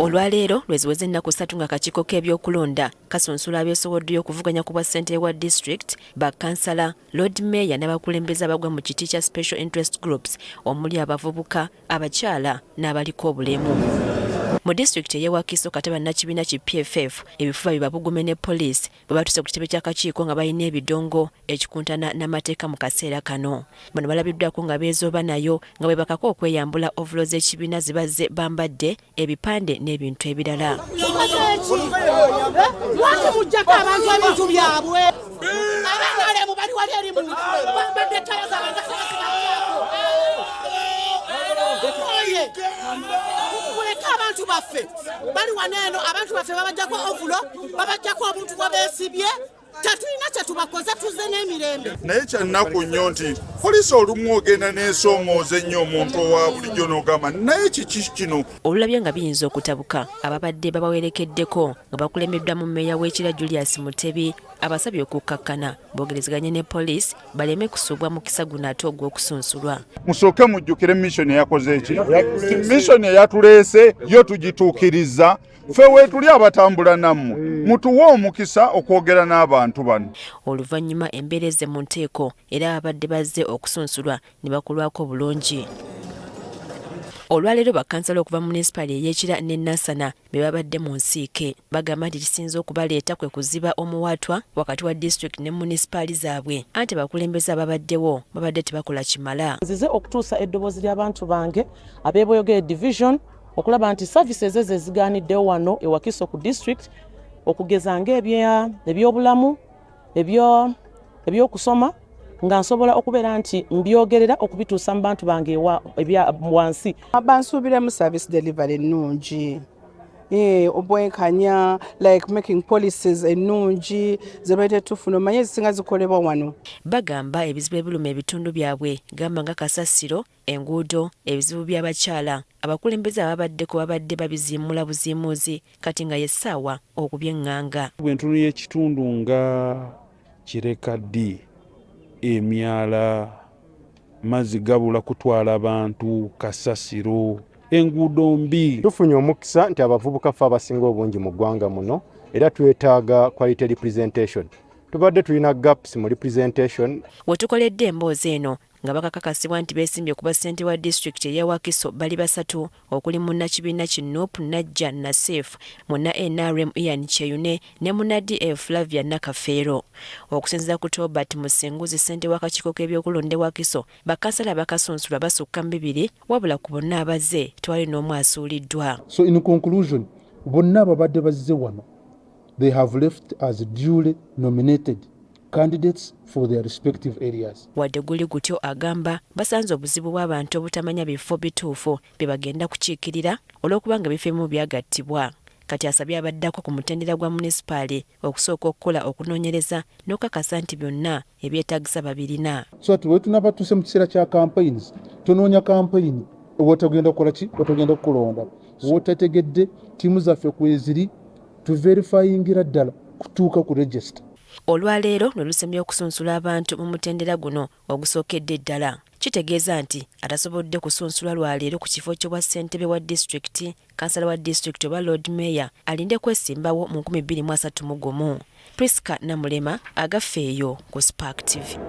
Olwaleero lweziweze ennaku 3 nga akakiiko k'ebyokulonda kasunsula abeesoboddeyo okuvuganya ku bwa ssentebe wa district, bakkansala, Lord Mayor n'abakulembeze abagwa mu kiti kya Special Interest Groups omuli abavubuka, abakyala n'abaliko obulemu. Mu disitulikiti ey'e Wakiso kati bannakibiina ki PFF ebifuba bibabugume ne poliisi bwe batuuse ku kitebe ky'akakiiko nga balina ebidongo ekikuntana n'amateeka mu kaseera kano. Bano balabiddwako nga beezooba nayo nga bwe bakako okweyambula ovulo z'ekibiina zibazze bambadde ebipande n'ebintu ebirala. Lwaki muggyako abantu ebintu byabwe? Abangalemu bali wali eri mu bambadde ettala z'abantu abantu baffe bali waneeno abantu baffe babajjako ovulo babajjako obuntu bwabeesibye tetulina kye tubakoze tuzze n'emirembe. Naye kyannaku nnyo nti poliisi olumu ogenda n'esoomooza ennyo omuntu owa bulijjo n'ogamba naye kiki kino. Olulabye nga biyinza okutabuka ababadde babawerekeddeko nga bakulembeddwa mu mmeeya w'ekira Julius Mutebi abasabye okukkakkana boogerezeganye ne poliisi baleme kusuubwa mukisa guno ate ogw'okusunsulwa. Musooke mujjukire mission yakoze eki? Mission eyatuleese yo tugituukiriza. Ffe weetuli abatambula nammwe mutuwe omukisa okwogera n'abantu bano. Oluvannyuma embeera ezze mu nteeko era ababadde bazze okusunsulwa ne bakulwako bulungi. Olwaleero bakkansala okuva mu munisipali ey'Ekira ne Nansana be babadde mu nsiike bagamba nti kisinze okubaleeta kwe kuziba omuwaatwa wakati wa disitulikiti ne munisipaali zaabwe anti abakulembeze ababaddewo babadde tebakola kimala. Nzize okutuusa eddoboozi ly'abantu bange ab'e Boyogere division okulaba nti services ezo ezigaaniddewo wano e Wakiso ku district okugeza ng'ebyobulamu ebyokusoma nga nsobola okubeera nti mbyogerera okubituusa mu bantu bange ebya wansi. Bansuubiremu service delivery ennungi obwenkanya like making policies ennungi zebaite tufuna omanye ezisinga zikolebwa wano. Bagamba ebizibu ebiruma ebitundu byabwe gamba nga kasasiro, enguudo, ebizibu by'abakyala abakulembeze ababaddeko babadde babiziimula buziimuuzi kati nga yessaawa okubyenganga. Bwentuntu y'ekitundu nga Kirekaddi, emyala, mazzi gabula kutwala abantu, kasasiro, enguudo mbi. Tufunye omukisa nti abavubuka ffe abasinga obungi mu ggwanga muno era twetaaga quality representation. Tubadde tulina gaps mu representation. Wetukoledde emboozi eno nga bakakakasibwa nti beesimbye ku bassentebe wa disitulikiti ey'e Wakiso bali basatu okuli munnakibiina ki Nuupu Najja Nassif, munna NRM Ian Kyeyune ne munna DF Flavia Nakafeero. Okusinziira ku Tobert Musinguzi ssentebe w'akakiiko k'ebyokulonda e Wakiso, bakkansala bakasunsulwa basukka mu 2 wabula ku bonna abazze tewali n'omu asuuliddwa. So in conclusion, bonna ababadde bazze wano they have left as duly nominated candidates for their respective areas. Wadde guli gutyo agamba basanze obuzibu bw'abantu obutamanya bifo bituufu bye bagenda kukiikirira olw'okubanga bifo ebimu byagattibwa. Kati asabye abaddako ku mutendera gwa munisipaali okusooka okukola okunoonyereza n'okukakasa nti byonna ebyetaagisa babirina. So ati wetunaba tuuse mu kiseera kya campaigns tunoonya campaign wotagenda kukola ki wotagenda kukulonda wotategedde tiimu zaffe kweziri to verifyingira ddala kutuuka ku register. Olwaleero lwe lusemye okusunsula abantu mu mutendera guno ogusookedde ddala. Kitegeeza nti atasobodde kusunsulwa lwaleero ku kifo ky'obwa ssentebe wa disitulikiti, kansala wa disitulikiti oba Lord Mayor alinde kwesimbawo mu 2031. Priska Namulema agaffeeyo ku Spark TV.